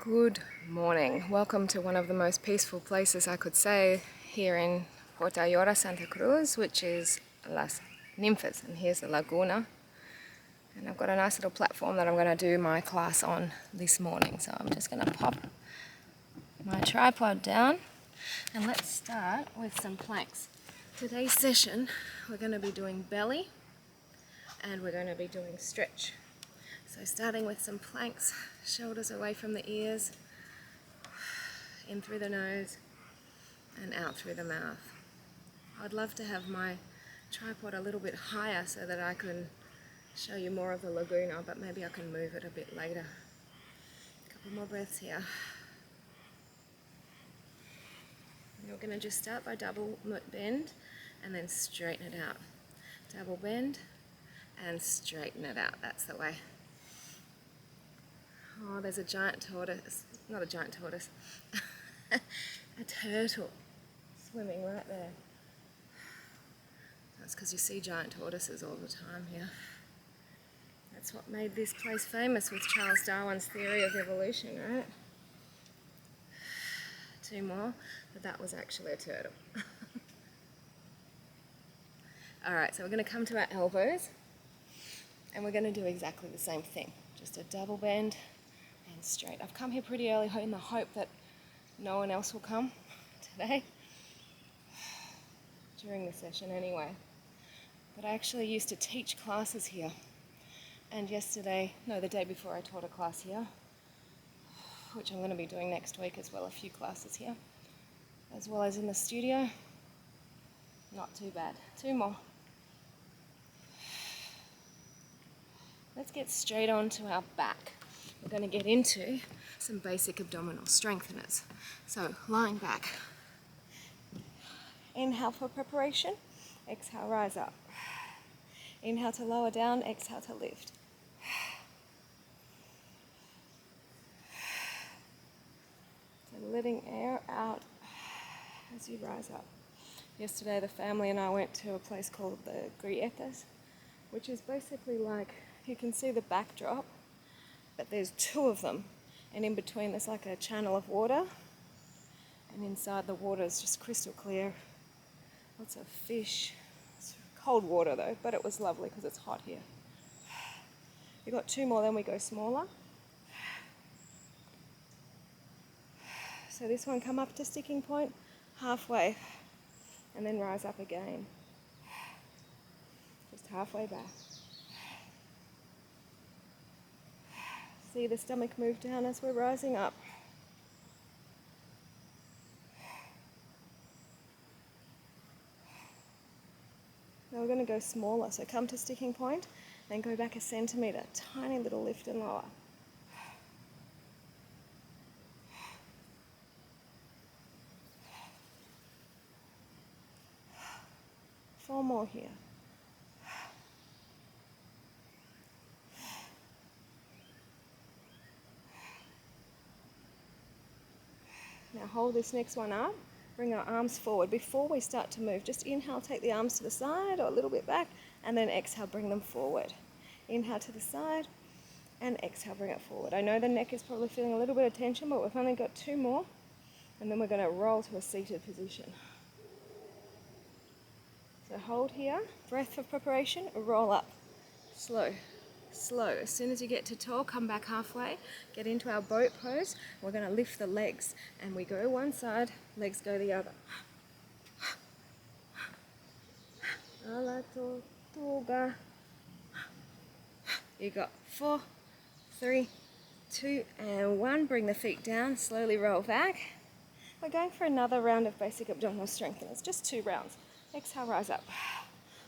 Good morning. Welcome to one of the most peaceful places I could say here in Porta Santa Cruz, which is Las Ninfas. And here's the laguna. And I've got a nice little platform that I'm going to do my class on this morning. So I'm just going to pop my tripod down and let's start with some planks. Today's session we're going to be doing belly and we're going to be doing stretch. So starting with some planks, shoulders away from the ears, in through the nose and out through the mouth. I'd love to have my tripod a little bit higher so that I can show you more of the laguna, but maybe I can move it a bit later. A couple more breaths here. You're going to just start by double bend and then straighten it out. Double bend and straighten it out. That's the way. Oh, there's a giant tortoise. Not a giant tortoise. A turtle swimming right there. That's because you see giant tortoises all the time here. That's what made this place famous with Charles Darwin's theory of evolution, right? Two more, but that was actually a turtle. Alright, so we're going to come to our elbows and we're going to do exactly the same thing. Just a double bend and straight. I've come here pretty early in the hope that no one else will come today, during the session anyway. But I actually used to teach classes here, and the day before I taught a class here, which I'm going to be doing next week as well, a few classes here, as well as in the studio. Not too bad. Two more. Let's get straight on to our back. We're going to get into some basic abdominal strengtheners. So, lying back. Inhale for preparation. Exhale, rise up. Inhale to lower down. Exhale to lift. So letting air out as you rise up. Yesterday the family and I went to a place called the Grietas, which is basically like, you can see the backdrop, but there's two of them, and in between there's like a channel of water, and inside the water is just crystal clear. Lots of fish. It's cold water though, but it was lovely because it's hot here. We've got two more, then we go smaller. So this one, come up to sticking point, halfway, and then rise up again. Just halfway back. See the stomach move down as we're rising up. Now we're going to go smaller, so come to sticking point, then go back a centimetre, tiny little lift and lower. Four more here. Now hold this next one up, bring our arms forward. Before we start to move, just inhale, take the arms to the side or a little bit back, and then exhale, bring them forward. Inhale to the side, and exhale, bring it forward. I know the neck is probably feeling a little bit of tension, but we've only got two more, and then we're going to roll to a seated position. So hold here, breath for preparation, roll up, slow. Slow. As soon as you get to tall, come back halfway, get into our boat pose. We're going to lift the legs and we go one side, legs go the other. Ala tortuga. You got 4, 3, 2 and 1. Bring the feet down, slowly roll back. We're going for another round of basic abdominal strengtheners, just 2 rounds. Exhale, rise up.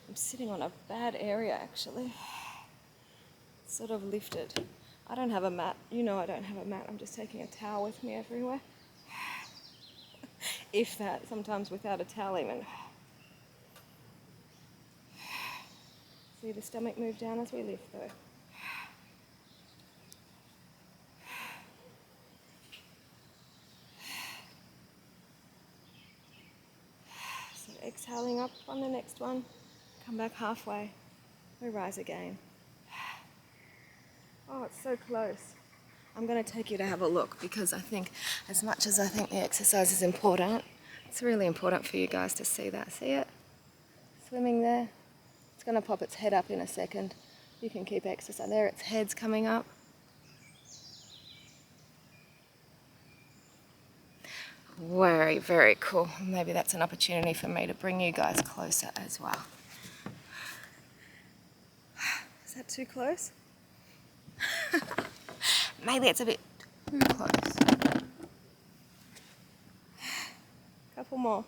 I'm sitting on a bad area actually. Sort of lifted. I don't have a mat. You know I don't have a mat. I'm just taking a towel with me everywhere. If that, sometimes without a towel even. See the stomach move down as we lift though. So exhaling up on the next one. Come back halfway. We rise again. Oh, it's so close. I'm going to take you to have a look, because I think, as much as I think the exercise is important, it's really important for you guys to see that. See it? Swimming there. It's going to pop its head up in a second. You can keep exercising. There, its head's coming up. Very, very cool. Maybe that's an opportunity for me to bring you guys closer as well. Is that too close? Maybe it's a bit too close. Couple more.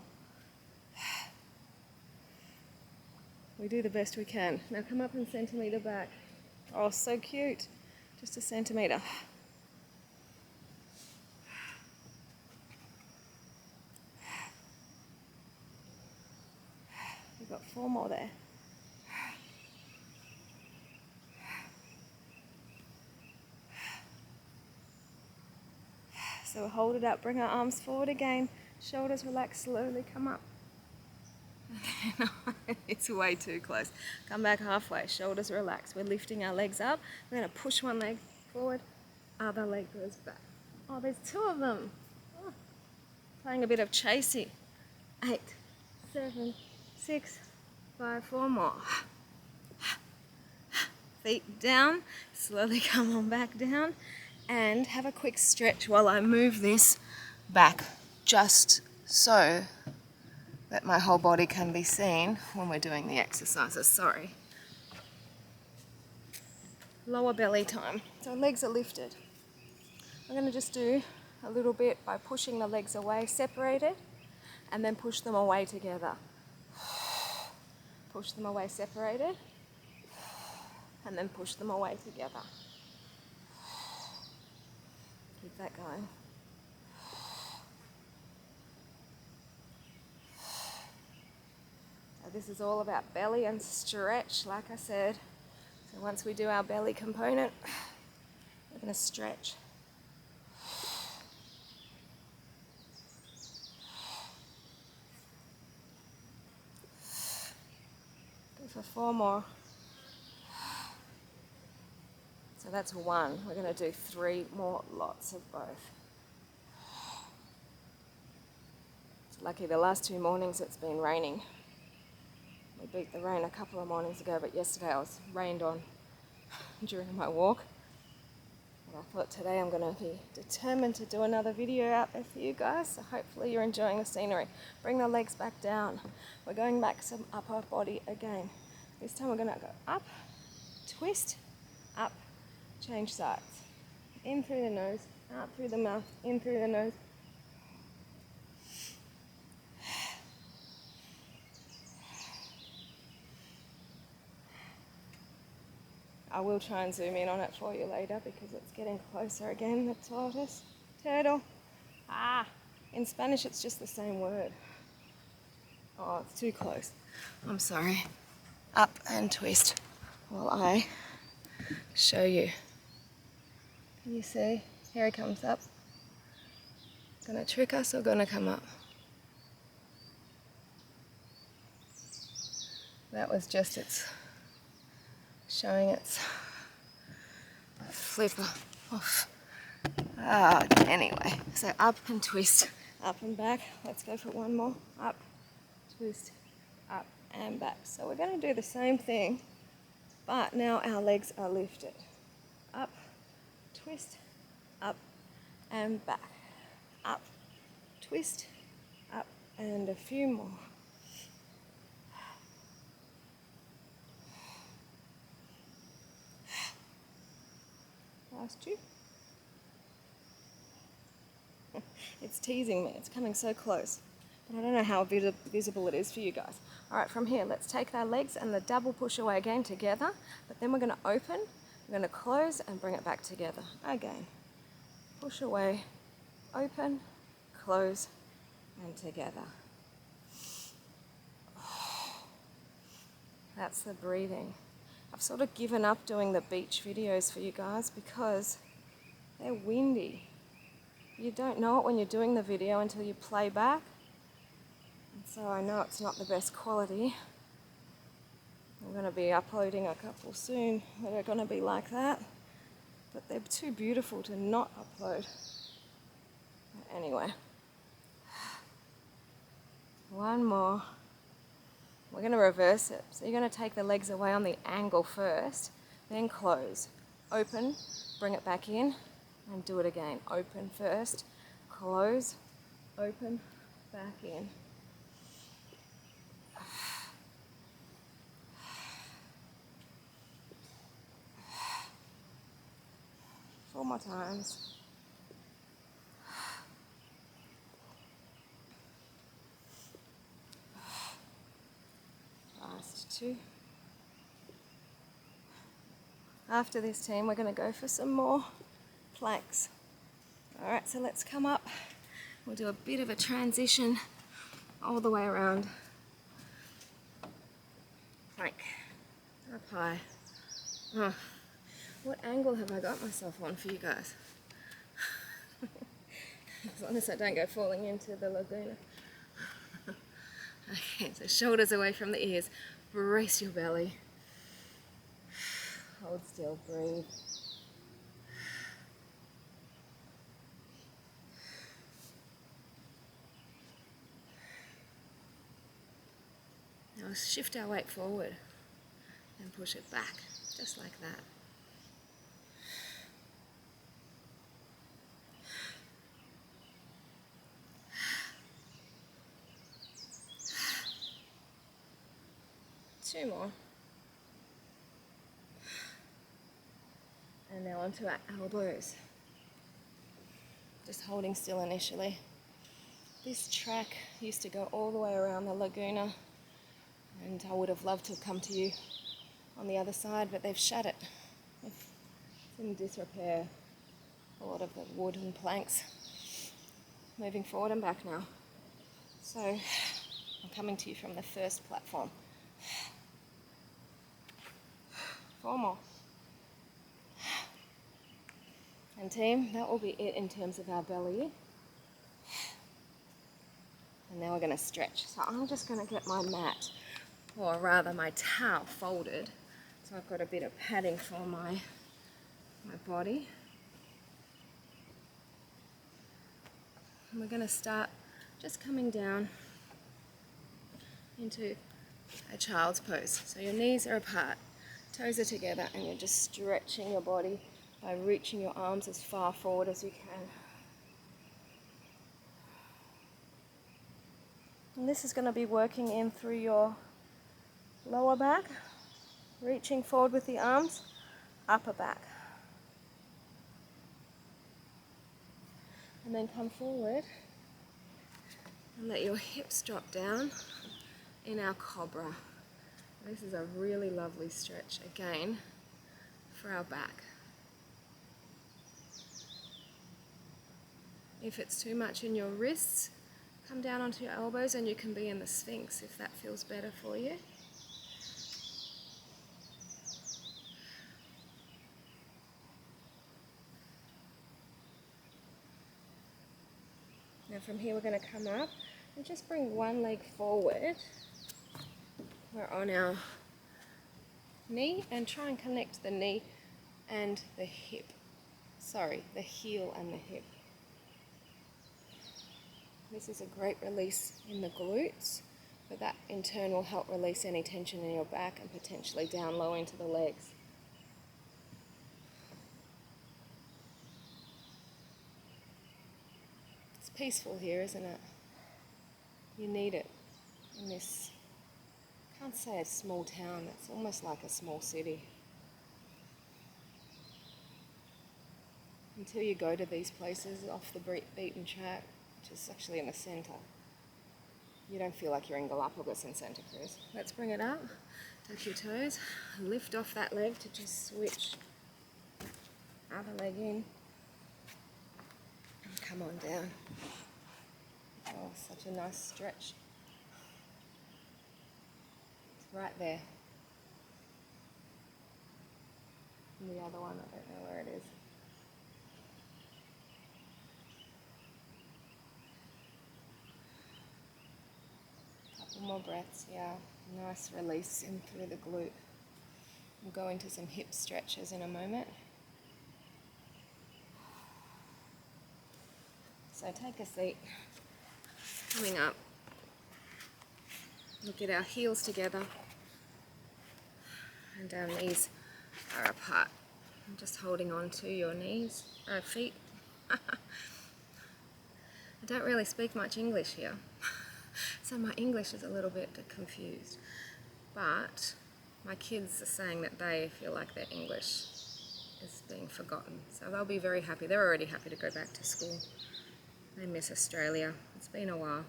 We do the best we can. Now come up and centimetre back. Oh, so cute. Just a centimetre. We've got 4 more there. So we'll hold it up, bring our arms forward again, shoulders relax, slowly come up. It's way too close. Come back halfway, shoulders relax. We're lifting our legs up. We're going to push one leg forward, other leg goes back. Oh, there's 2 of them. Oh, playing a bit of chasey. 8, 7, 6, 5, 4 more. Feet down, slowly come on back down, and have a quick stretch while I move this back, just so that my whole body can be seen when we're doing the exercises. Sorry. Lower belly time. So legs are lifted. I'm going to just do a little bit by pushing the legs away, separated, and then push them away together. Push them away separated, and then push them away together. Keep that going. So this is all about belly and stretch, like I said. So once we do our belly component, we're going to stretch. Go for 4 more. So that's 1. We're going to do 3 more lots of both. It's lucky the last 2 mornings it's been raining. We beat the rain a couple of mornings ago, but yesterday I was rained on during my walk. And I thought today I'm going to be determined to do another video out there for you guys, so hopefully you're enjoying the scenery. Bring the legs back down. We're going back to upper body again. This time we're going to go up, twist, up, change sides. In through the nose, out through the mouth, in through the nose. I will try and zoom in on it for you later because it's getting closer again, the tortoise. Turtle. In Spanish it's just the same word. Oh, it's too close. I'm sorry. Up and twist while I show you. Can you see? Here he comes up. Gonna trick us or gonna come up? That was just its showing its flipper off. Anyway, so up and twist, up and back. Let's go for 1 more. Up, twist, up and back. So we're going to do the same thing, but now our legs are lifted. Up, twist, up and back. Up, twist, up, and a few more. Last 2. It's teasing me. It's coming so close. But I don't know how visible it is for you guys. Alright, from here, let's take our legs and the double push away again together. But then we're going to open, we're going to close and bring it back together. Again. Push away, open, close, and together. That's the breathing. I've sort of given up doing the beach videos for you guys because they're windy. You don't know it when you're doing the video until you play back. And so I know it's not the best quality. I'm going to be uploading a couple soon that are going to be like that. but they're too beautiful to not upload. But anyway, one more. We're going to reverse it. So you're going to take the legs away on the angle first, then close. Open, bring it back in, and do it again. Open first, close, open, back in. Four more times. Last two. After this team, we're going to go for some more planks. Alright, so let's come up. We'll do a bit of a transition all the way around. Plank. Up high. Oh, what angle have I got myself on for you guys? As long as I don't go falling into the laguna. Okay, so shoulders away from the ears. Brace your belly. Hold still, breathe. Now shift our weight forward and push it back, just like that. Two more. And now onto our elbows. Just holding still initially. This track used to go all the way around the laguna, and I would have loved to have come to you on the other side, but they've shut it. It's in disrepair, a lot of the wood and planks. Moving forward and back now. So I'm coming to you from the first platform. Four more. And team, that will be it in terms of our belly. And now we're going to stretch. So I'm just going to get my mat, or rather my towel, folded. So I've got a bit of padding for my body. And we're going to start just coming down into a child's pose. So your knees are apart, toes are together, and you're just stretching your body by reaching your arms as far forward as you can. And this is going to be working in through your lower back, reaching forward with the arms, upper back. And then come forward and let your hips drop down in our cobra. This is a really lovely stretch, again, for our back. If it's too much in your wrists, come down onto your elbows and you can be in the Sphinx if that feels better for you. Now from here we're going to come up and just bring one leg forward. We're on our knee and try and connect the knee and the hip. Sorry, the heel and the hip. This is a great release in the glutes, but that in turn will help release any tension in your back and potentially down low into the legs. It's peaceful here, isn't it? You need it in this, I can't say a small town, it's almost like a small city. Until you go to these places off the beaten track, which is actually in the centre, you don't feel like you're in Galapagos in Santa Cruz. Let's bring it up, tuck your toes, lift off that leg to just switch other leg in, and come on down. Oh, such a nice stretch. It's right there. And the other one, I don't know where it is. Couple more breaths, yeah. Nice release in through the glute. We'll go into some hip stretches in a moment. So take a seat. Coming up, we'll get our heels together and our knees are apart. I'm just holding on to your feet. I don't really speak much English here, so my English is a little bit confused. But my kids are saying that they feel like their English is being forgotten. So they'll be very happy. They're already happy to go back to school. They miss Australia. It's been a while.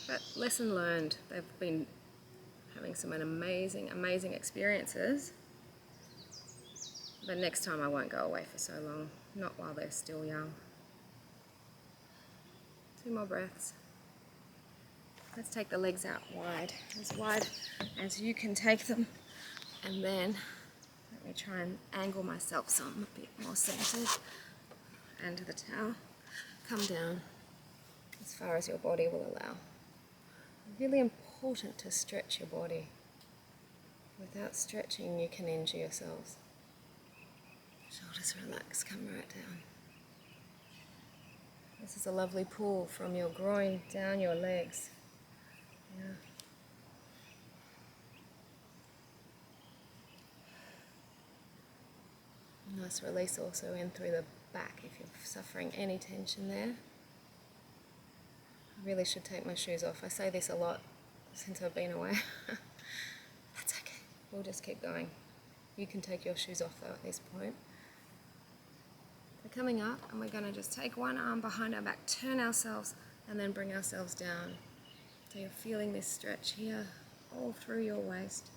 But lesson learned. They've been having some amazing, amazing experiences. But next time I won't go away for so long. Not while they're still young. 2 more breaths. Let's take the legs out wide as you can take them. And then let me try and angle myself so I'm a bit more centered. And to the towel. Come down as far as your body will allow. Really important to stretch your body. Without stretching, you can injure yourselves. Shoulders relax, come right down. This is a lovely pull from your groin down your legs. Yeah. Nice release also in through the back if you're suffering any tension there. I really should take my shoes off. I say this a lot since I've been away. That's okay. We'll just keep going. You can take your shoes off though at this point. We're coming up and we're going to just take one arm behind our back, turn ourselves and then bring ourselves down. So you're feeling this stretch here all through your waist.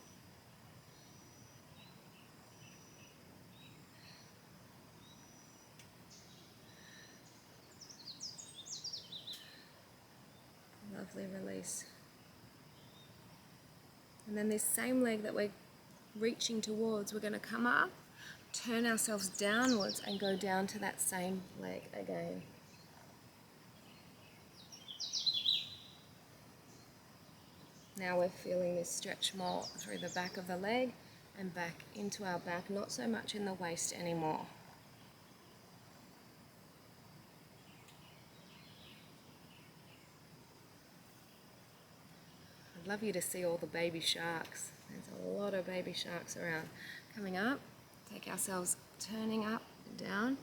Lovely release. And then this same leg that we're reaching towards, we're going to come up, turn ourselves downwards and go down to that same leg again. Now we're feeling this stretch more through the back of the leg and back into our back, not so much in the waist anymore. I'd love you to see all the baby sharks. There's a lot of baby sharks around. Coming up, take ourselves turning up and down,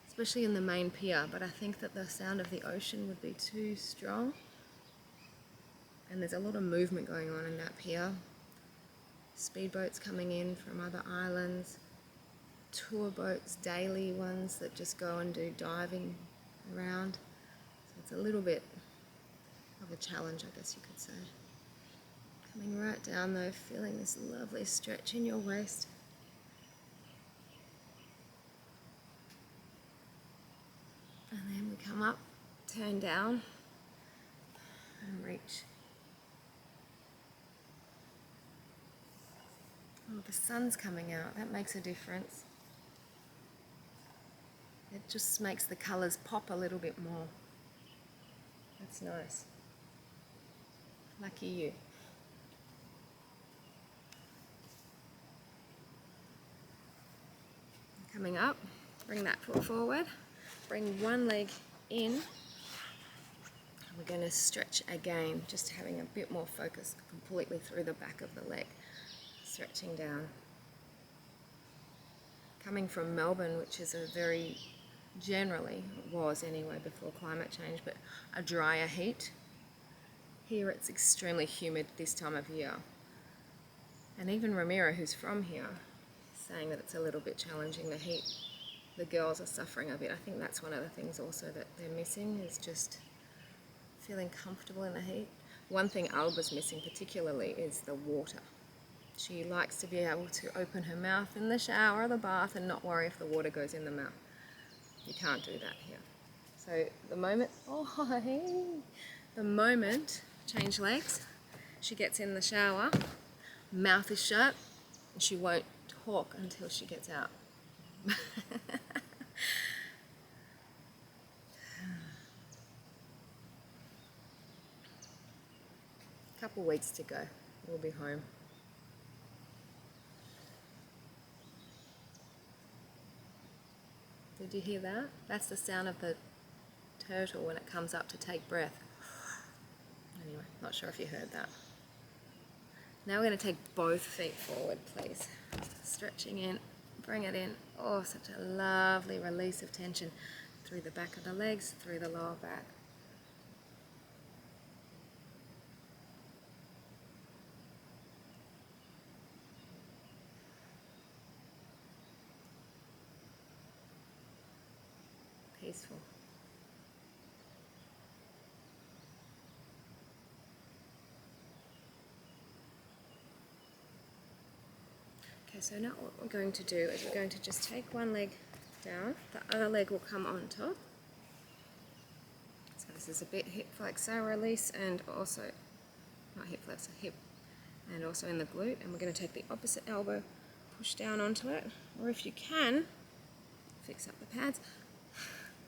especially in the main pier, but I think that the sound of the ocean would be too strong. And there's a lot of movement going on in that pier. Speedboats coming in from other islands, tour boats, daily ones that just go and do diving around. So it's a little bit of a challenge, I guess you could say. Coming right down though, feeling this lovely stretch in your waist. And then we come up, turn down, and reach. Oh, the sun's coming out, that makes a difference. It just makes the colours pop a little bit more. That's nice. Lucky you. Coming up, bring that foot forward, bring one leg in. We're going to stretch again, just having a bit more focus completely through the back of the leg. Stretching down. Coming from Melbourne, which is a very, generally, was anyway before climate change, but a drier heat. Here it's extremely humid this time of year. And even Ramiro, who's from here, saying that it's a little bit challenging, the heat. The girls are suffering a bit. I think that's one of the things also that they're missing, is just feeling comfortable in the heat. One thing Alba's missing particularly is the water. She likes to be able to open her mouth in the shower or the bath and not worry if the water goes in the mouth. You can't do that here. So the moment, change legs, she gets in the shower, mouth is shut, and she won't talk until she gets out. Couple weeks to go, we'll be home. Did Did you hear that? That's the sound of the turtle when it comes up to take breath. Anyway, not sure if you heard that. Now we're going to take both feet forward, please. Stretching in, bring it in. Oh, such a lovely release of tension through the back of the legs, through the lower back. Peaceful. Okay, so now what we're going to do is we're going to just take one leg down, the other leg will come on top. So this is a bit hip flexor release and also, not hip flexor, hip, and also in the glute. And we're going to take the opposite elbow, push down onto it, or if you can, fix up the pads,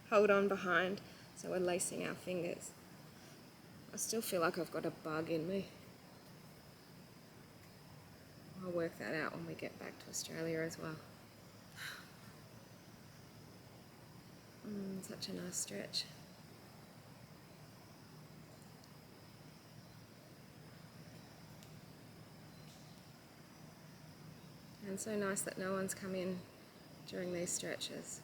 hold on behind so we're lacing our fingers. I still feel like I've got a bug in me. I'll work that out when we get back to Australia as well. Such a nice stretch. And so nice that no one's come in during these stretches.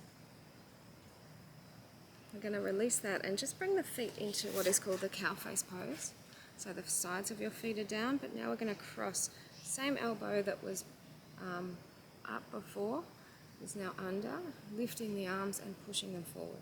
We're going to release that and just bring the feet into what is called the cow face pose. So the sides of your feet are down, but now we're going to cross. Same elbow that was up before is now under, lifting the arms and pushing them forward.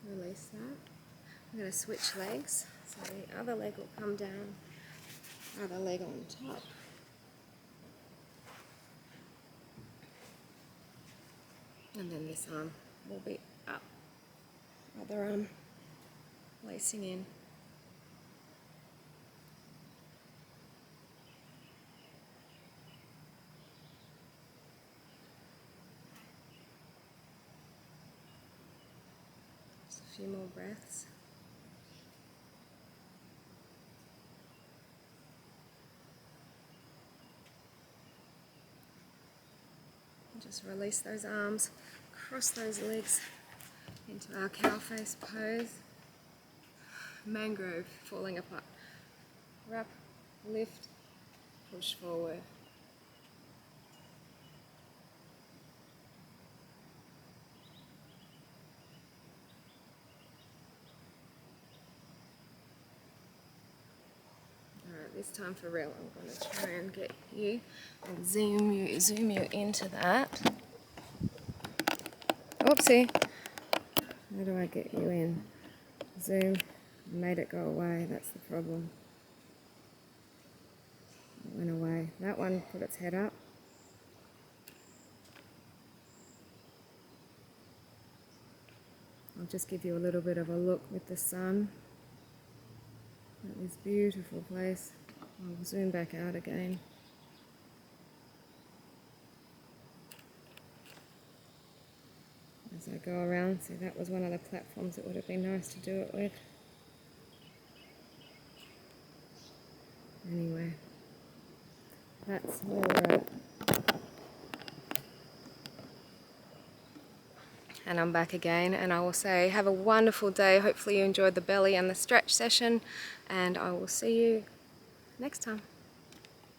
Release that. I'm going to switch legs, so the other leg will come down, other leg on top. And then this arm will be up, other arm lacing in. Just a few more breaths. Just release those arms, cross those legs into our cow face pose. Mangrove falling apart. Wrap, lift, push forward. Alright, this time for real, I'm going to try and get you and zoom you into that. Oopsie. How do I get you in? Zoom. Made it go away, that's the problem. It went away. That one put its head up. I'll just give you a little bit of a look with the sun at this beautiful place. I'll zoom back out again. As I go around, see that was one of the platforms that would have been nice to do it with. Anyway, that's where we're at. And I'm back again, and I will say have a wonderful day. Hopefully you enjoyed the belly and the stretch session, and I will see you next time.